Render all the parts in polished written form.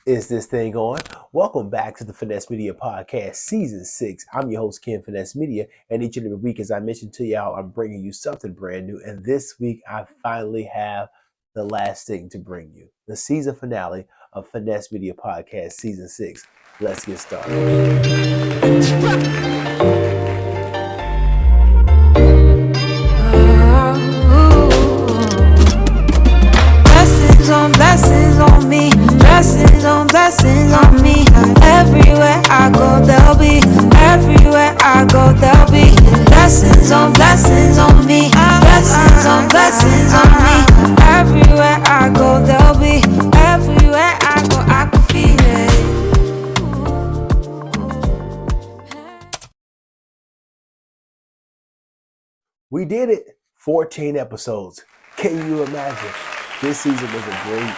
Is this thing on? Welcome back to the Finesse Media Podcast, Season 6. I'm your host, Ken Finesse Media, and each and every week, as I mentioned to y'all, I'm bringing you something brand new. And this week, I finally have the last thing to bring you, the season finale of Finesse Media Podcast, Season 6. Let's get started. Blessings on me, blessings on me. Everywhere I go, there'll be. Everywhere I go, there'll be blessings on me, blessings on me. Everywhere I go, there'll be. Everywhere I go, I can feel it. We did it. 14 episodes. Can you imagine? This season was a great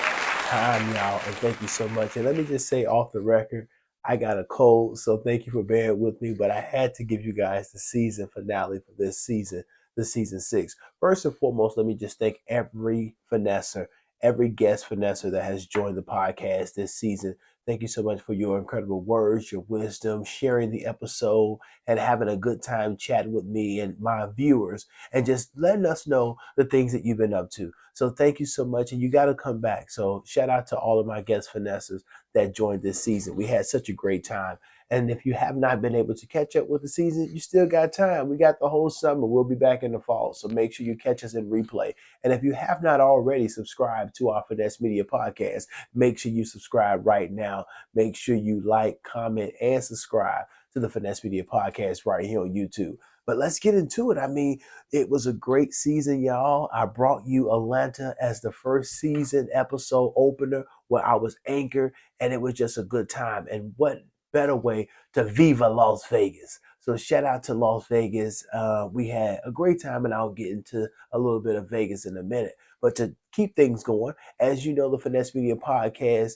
time, y'all, and thank you so much. And let me just say off the record, I got a cold, so thank you for bearing with me, but I had to give you guys the season finale for this season, the season 6. First and foremost, let me just thank every finesser, every guest finesser that has joined the podcast this season. Thank you so much for your incredible words, your wisdom, sharing the episode, and having a good time chatting with me and my viewers, and just letting us know the things that you've been up to. So thank you so much, and you got to come back. So shout out to all of my guest finessers that joined this season. We had such a great time. And if you have not been able to catch up with the season, you still got time. We got the whole summer. We'll be back in the fall. So make sure you catch us in replay. And if you have not already subscribed to our Finesse Media podcast, make sure you subscribe right now. Make sure you like, comment, and subscribe to the Finesse Media podcast right here on YouTube. But let's get into it. I mean, it was a great season, y'all. I brought you Atlanta as the first season episode opener where I was anchored, and it was just a good time. And what better way to Viva Las Vegas? So shout out to Las Vegas. We had a great time, and I'll get into a little bit of Vegas in a minute. But to keep things going, as you know, the Finesse Media Podcast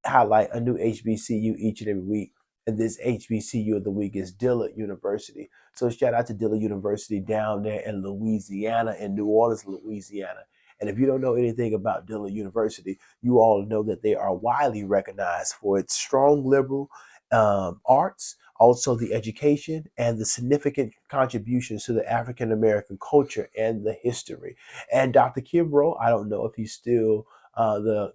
highlight a new HBCU each and every week. And this HBCU of the week is Dillard University. So shout out to Dillard University down there in Louisiana, in New Orleans, Louisiana. And if you don't know anything about Dillard University, you all know that they are widely recognized for its strong liberal arts, also the education, and the significant contributions to the African American culture and the history. And Dr. Kimbrough, I don't know if he's still the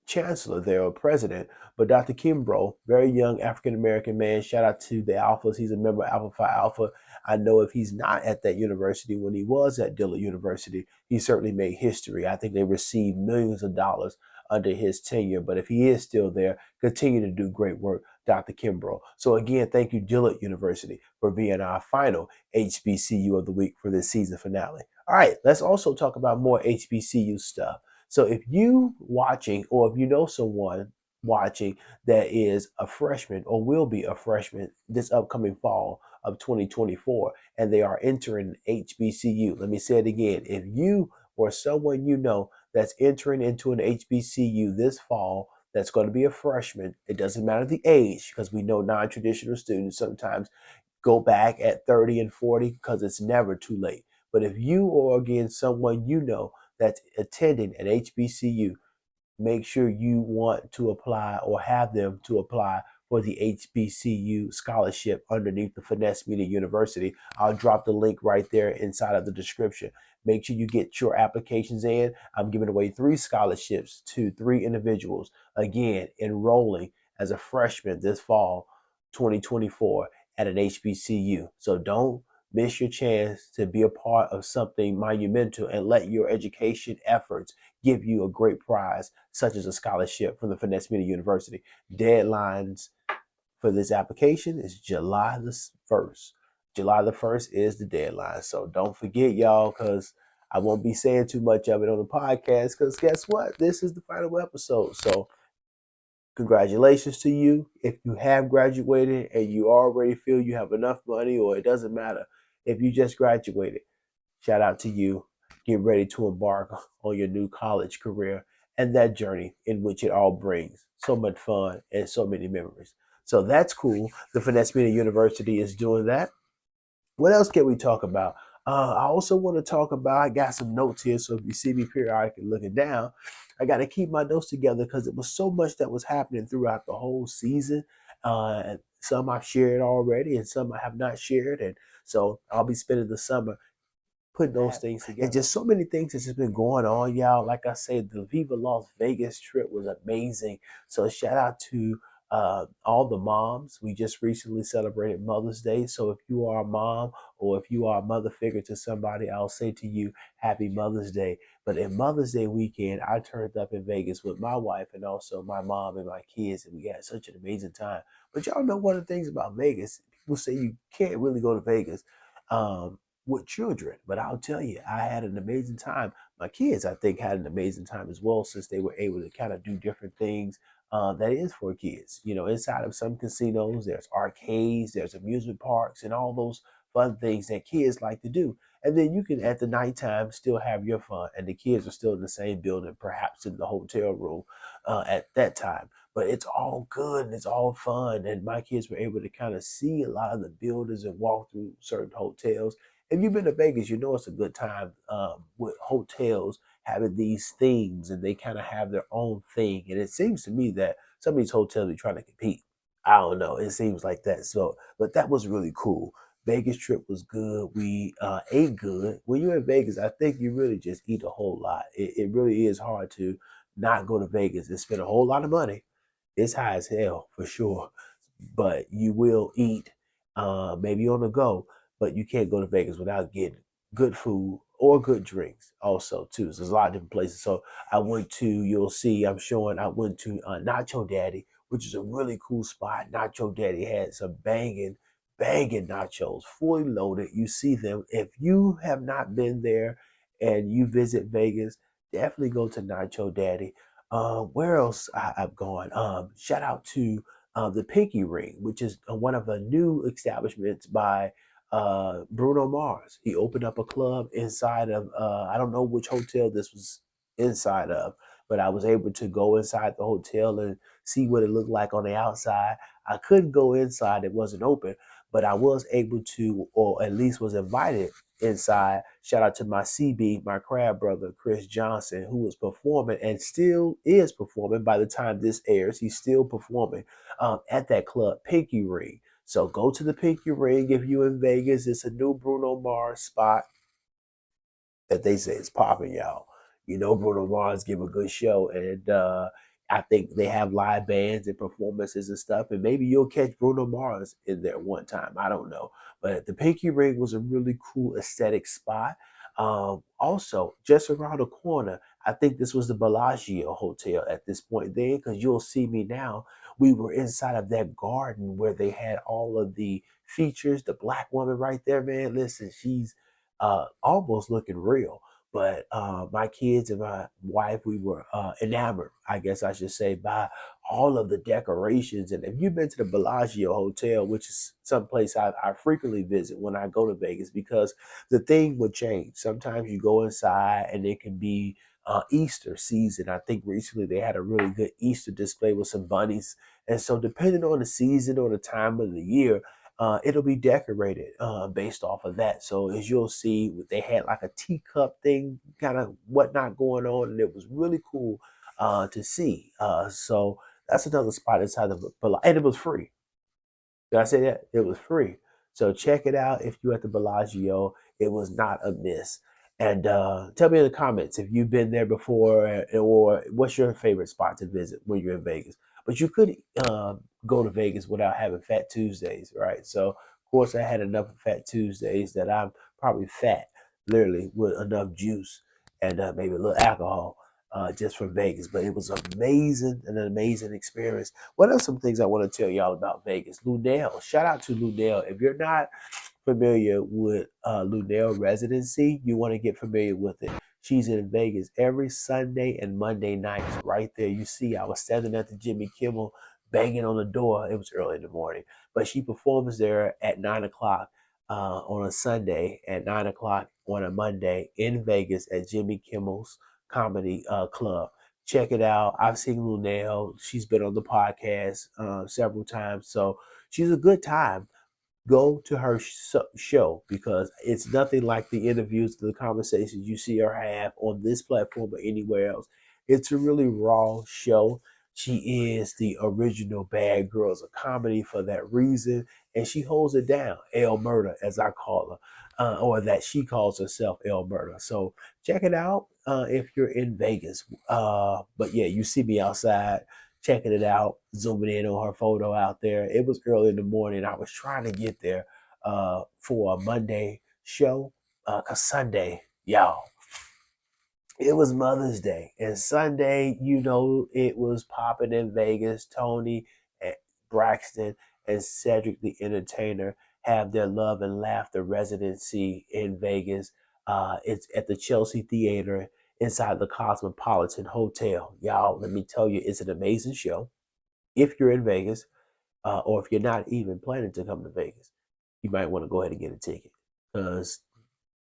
chancellor there or president, but Dr. Kimbrough, very young African American man. Shout out to the Alphas. He's a member of Alpha Phi Alpha. I know if he's not at that university, when he was at Dillard University, he certainly made history. I think they received millions of dollars under his tenure. But if he is still there, continue to do great work, Dr. Kimbrough. So again, thank you, Dillard University, for being our final HBCU of the week for this season finale. All right, let's also talk about more HBCU stuff. So if you watching, or if you know someone watching that is a freshman or will be a freshman this upcoming fall of 2024, and they are entering HBCU, let me say it again. If you or someone you know that's entering into an HBCU this fall, that's going to be a freshman, it doesn't matter the age, because we know non-traditional students sometimes go back at 30 and 40 because it's never too late. But if you or again someone you know that's attending an HBCU, make sure you want to apply or have them to apply for the HBCU scholarship underneath the Finesse Media University. I'll drop the link right there inside of the description. Make sure you get your applications in. I'm giving away 3 scholarships to 3 individuals, again, enrolling as a freshman this fall 2024 at an HBCU. So don't miss your chance to be a part of something monumental, and let your education efforts give you a great prize, such as a scholarship from the Finesse Media University. Deadlines for this application is July the 1st. July the 1st is the deadline. So don't forget, y'all, because I won't be saying too much of it on the podcast, because guess what? This is the final episode. So congratulations to you. If you have graduated and you already feel you have enough money, or it doesn't matter, if you just graduated, shout out to you. Get ready to embark on your new college career and that journey in which it all brings so much fun and so many memories. So that's cool. The Finesse Media University is doing that. What else can we talk about? I also want to talk about. I got some notes here, so if you see me periodically looking down, I got to keep my notes together because it was so much that was happening throughout the whole season. And some I've shared already, and some I have not shared, and so I'll be spending the summer putting those things together. And just so many things that's just been going on, y'all. Like I said, the Viva Las Vegas trip was amazing. So shout out to all the moms. We just recently celebrated Mother's Day. So if you are a mom or if you are a mother figure to somebody, I'll say to you, Happy Mother's Day. But in Mother's Day weekend, I turned up in Vegas with my wife and also my mom and my kids, and we had such an amazing time. But y'all know one of the things about Vegas, people say you can't really go to Vegas. With children. But I'll tell you, I had an amazing time. My kids, I think, had an amazing time as well since they were able to kind of do different things that is for kids. You know, inside of some casinos, there's arcades, there's amusement parks, and all those fun things that kids like to do. And then you can, at the nighttime, still have your fun, and the kids are still in the same building, perhaps in the hotel room at that time. But it's all good and it's all fun. And my kids were able to kind of see a lot of the buildings and walk through certain hotels. If you've been to Vegas, you know it's a good time with hotels having these themes and they kind of have their own thing. And it seems to me that some of these hotels are trying to compete. I don't know. It seems like that. So, but that was really cool. Vegas trip was good. We ate good. When you're in Vegas, I think you really just eat a whole lot. It really is hard to not go to Vegas and spend a whole lot of money. It's high as hell for sure, but you will eat maybe on the go, but you can't go to Vegas without getting good food or good drinks also too. So there's a lot of different places. So I went to, you'll see, I'm showing, I went to Nacho Daddy, which is a really cool spot. Nacho Daddy had some banging nachos, fully loaded. You see them. If you have not been there and you visit Vegas, definitely go to Nacho Daddy. Where else I've gone? Shout out to the Pinky Ring, which is one of the new establishments by Bruno Mars. He opened up a club inside of, I don't know which hotel this was inside of, but I was able to go inside the hotel and see what it looked like on the outside. I couldn't go inside, it wasn't open, but I was able to, or at least was invited inside. Shout out to my CB, my crab brother, Chris Johnson, who was performing and still is performing by the time this airs. He's still performing at that club, Pinky Ring. So go to the Pinky Ring if you're in Vegas. It's a new Bruno Mars spot that they say is popping, y'all. You know, Bruno Mars give a good show, and I think they have live bands and performances and stuff. And maybe you'll catch Bruno Mars in there one time. I don't know, but the Pinky Ring was a really cool aesthetic spot. Also, just around the corner, I think this was the Bellagio Hotel at this point there, because you'll see me now. We were inside of that garden where they had all of the features. The black woman right there, man. Listen, she's almost looking real. But my kids and my wife, we were enamored, I guess I should say, by all of the decorations. And if you've been to the Bellagio Hotel, which is someplace I frequently visit when I go to Vegas, because the thing would change. Sometimes you go inside and it can be Easter season. I think recently they had a really good Easter display with some bunnies. And so, depending on the season or the time of the year, it'll be decorated based off of that. So as you'll see, they had like a teacup thing, kind of whatnot going on, and it was really cool to see. So that's another spot inside of the, and it was free. Did I say that? It was free. So check it out if you're at the Bellagio. It was not a miss. And tell me in the comments if you've been there before or what's your favorite spot to visit when you're in Vegas. But you could go to Vegas without having Fat Tuesdays, right? So, of course, I had enough of Fat Tuesdays that I'm probably fat, literally, with enough juice and maybe a little alcohol just from Vegas. But it was amazing, an amazing experience. What are some things I want to tell y'all about Vegas? Lunel, shout out to Lunel. If you're not familiar with Lunel Residency, you want to get familiar with it. She's in Vegas every Sunday and Monday nights. Right there, you see, I was standing at the Jimmy Kimmel banging on the door. It was early in the morning, but she performs there at 9 o'clock on a Sunday, at 9 o'clock on a Monday in Vegas at Jimmy Kimmel's Comedy Club. Check it out. I've seen Lunel. She's been on the podcast several times, so she's a good time. Go to her show because it's nothing like the interviews, the conversations you see her have on this platform or anywhere else. It's a really raw show. She is the original Bad Girls of comedy for that reason, and she holds it down. El Murder, as I call her, or that she calls herself El Murder. So check it out if you're in Vegas. But yeah, you see me outside checking it out, zooming in on her photo out there. It was early in the morning. I was trying to get there for a Monday show because Sunday, y'all, it was Mother's Day. And Sunday, it was popping in Vegas. Tony and Braxton and Cedric the Entertainer have their Love and Laughter residency in Vegas. It's at the Chelsea Theater inside the Cosmopolitan Hotel. Y'all, let me tell you, it's an amazing show if you're in Vegas, or if you're not even planning to come to Vegas, you might want to go ahead and get a ticket because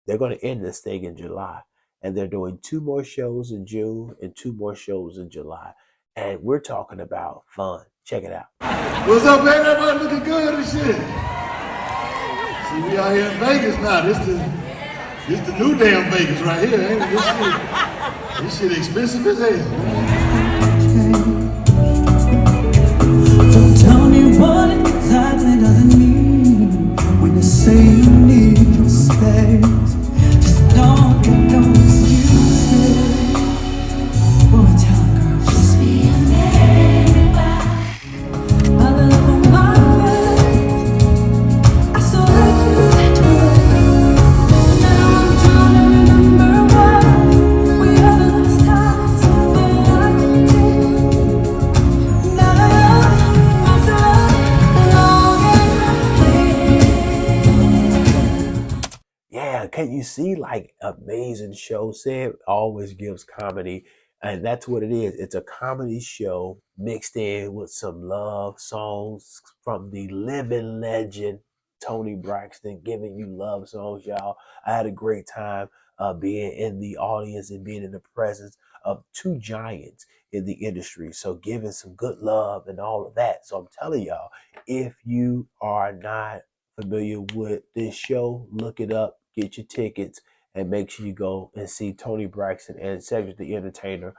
they're going to end this thing in July, and they're doing two more shows in June and two more shows in July, and we're talking about fun. Check it out. What's up, man? Everybody looking good and shit. See, we out here in Vegas now. This the new damn Vegas right here, ain't it? This shit expensive as hell. Don't tell me what exactly does it mean when you say you need your space. Just don't get no excuses. What we telling girls? Just be a neighbor. I love on my friends. I saw that you do. Now I'm trying to remember why we had the last time something I could do. Now I Yeah, can you see like amazing show? Said always gives comedy, and that's what it is. It's a comedy show mixed in with some love songs from the living legend Tony Braxton, giving you love songs, y'all. I had a great time being in the audience and being in the presence of two giants in the industry. So giving some good love and all of that. So I'm telling y'all, if you are not familiar with this show, look it up, get your tickets, and make sure you go and see Tony Braxton and Cedric the Entertainer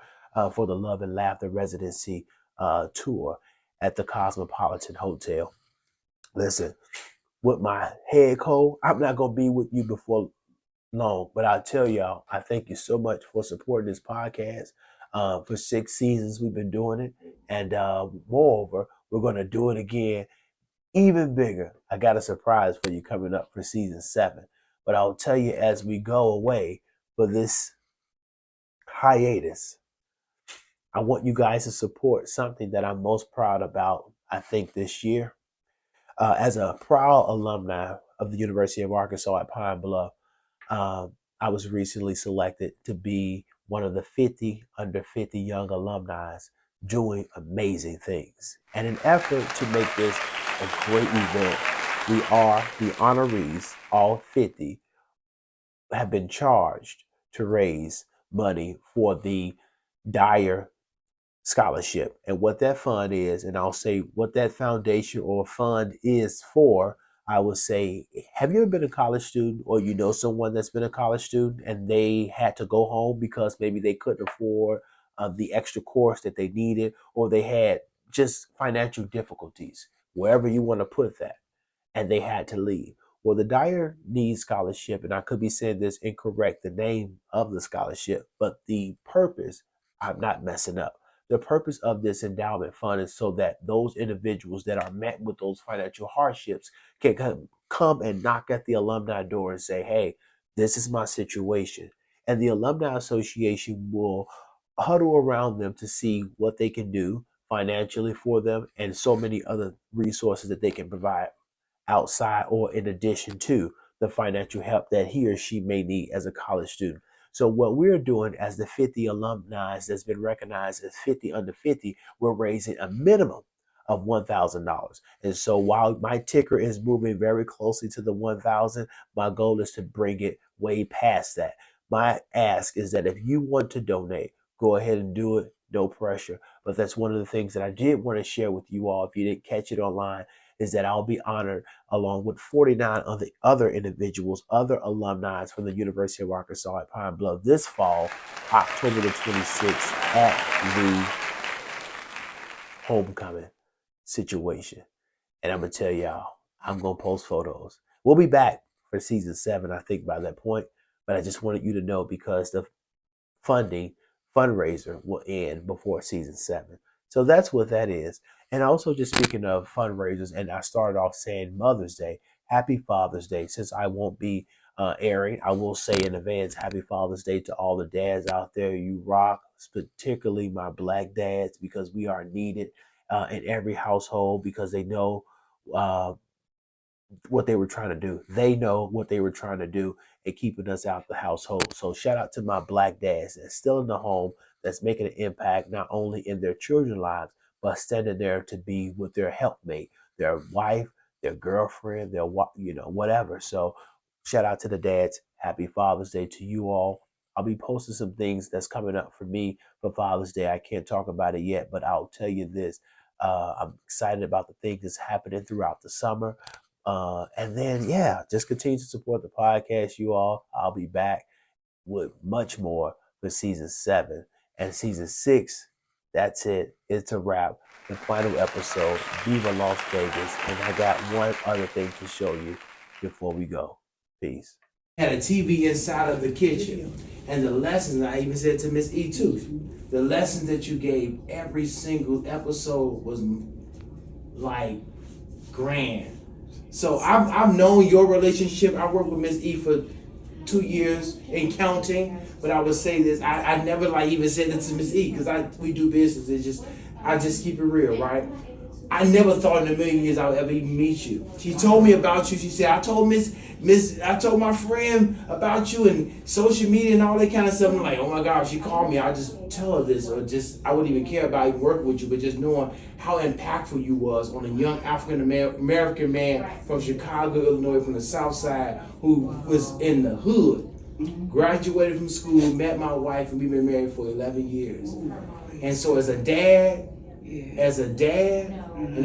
for the Love and Laughter residency tour at the Cosmopolitan Hotel. Listen, with my head cold, I'm not going to be with you before long, but I'll tell y'all, I thank you so much for supporting this podcast. For 6 seasons, we've been doing it. And moreover, we're going to do it again even bigger. I got a surprise for you coming up for season 7. But I'll tell you as we go away for this hiatus, I want you guys to support something that I'm most proud about, I think, this year. As a proud alumni of the University of Arkansas at Pine Bluff, I was recently selected to be one of the 50 under 50 young alumni doing amazing things. And in an effort to make this a great event, we are the honorees, all 50, have been charged to raise money for the Dyer Scholarship. And what that fund is, and I'll say what that foundation or fund is for, I would say, have you ever been a college student or you know someone that's been a college student and they had to go home because maybe they couldn't afford the extra course that they needed, or they had just financial difficulties, wherever you want to put that, and they had to leave. Well, the Dyer Needs Scholarship, and I could be saying this incorrect, the name of the scholarship, but the purpose, I'm not messing up. The purpose of this endowment fund is so that those individuals that are met with those financial hardships can come and knock at the alumni door and say, hey, this is my situation. And the Alumni Association will huddle around them to see what they can do financially for them and so many other resources that they can provide outside or in addition to the financial help that he or she may need as a college student. So what we're doing as the 50 alumni that's been recognized as 50 under 50, we're raising a minimum of $1,000. And so while my ticker is moving very closely to the 1,000, my goal is to bring it way past that. My ask is that if you want to donate, go ahead and do it. no pressure. But that's one of the things that I did want to share with you all. If you didn't catch it online, is that I'll be honored along with 49 of the other individuals, other alumni from the University of Arkansas at Pine Bluff this fall, October the 26th, at the homecoming situation. And I'm going to tell y'all, I'm going to post photos. We'll be back for season 7, I think, by that point. But I just wanted you to know because the fundraiser will end before season 7. So that's what that is. And also, just speaking of fundraisers, and I started off saying Mother's Day, happy Father's Day. Since I won't be airing, I will say in advance, happy Father's Day to all the dads out there. You rock, particularly my black dads, because we are needed in every household because they know uh, what they were trying to do. They know what they were trying to do and keeping us out the household. So shout out to my black dads that's still in the home, that's making an impact not only in their children's lives, but standing there to be with their helpmate, their wife, their girlfriend, their whatever. So shout out to the dads. Happy Father's Day to you all. I'll be posting some things that's coming up for me for Father's Day. I can't talk about it yet, but I'll tell you this. I'm excited about the things that's happening throughout the summer. And then, yeah, just continue to support the podcast, you all. I'll be back with much more for season 7 and season 6. That's it. It's a wrap. The final episode, Viva Las Vegas. And I got one other thing to show you before we go. Peace. Had a TV inside of the kitchen. And the lessons, I even said to Miss E too, the lessons that you gave every single episode was like grand. So I've known your relationship. I worked with Miss E for 2 years and counting. But I would say this, I never like even said this to Miss E because we do business. I just keep it real, right? I never thought in a million years I would ever even meet you. She told me about you. She said, I told I told my friend about you and social media and all that kind of stuff. I'm like, oh my God, if she called me, I'll just tell her this, or I wouldn't even care about even working with you, but just knowing how impactful you was on a young African American man from Chicago, Illinois, from the South Side, who was in the hood, graduated from school, met my wife, and we've been married for 11 years. And so as a dad, and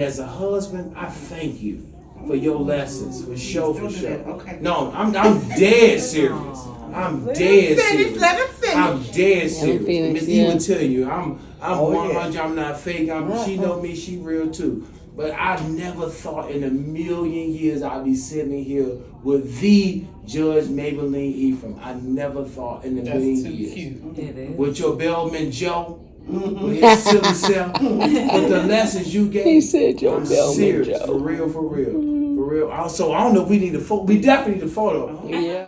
as a husband, I thank you for your lessons, for sure. Okay. No, I'm dead serious. I'm dead serious. Let him finish. I'm dead serious. finish, Miss E yeah. will tell you, I'm 100. I'm not fake. She know me. She real too. But I never thought in a million years I'd be sitting here with the Judge Maybelline Ephraim. I never thought in a million years. With your bellman Joe. With his silly self, but the lessons you gave, He said your I'm bellman serious, Joe. for real. Also, I don't know if we need a photo. We definitely need a photo. Yeah.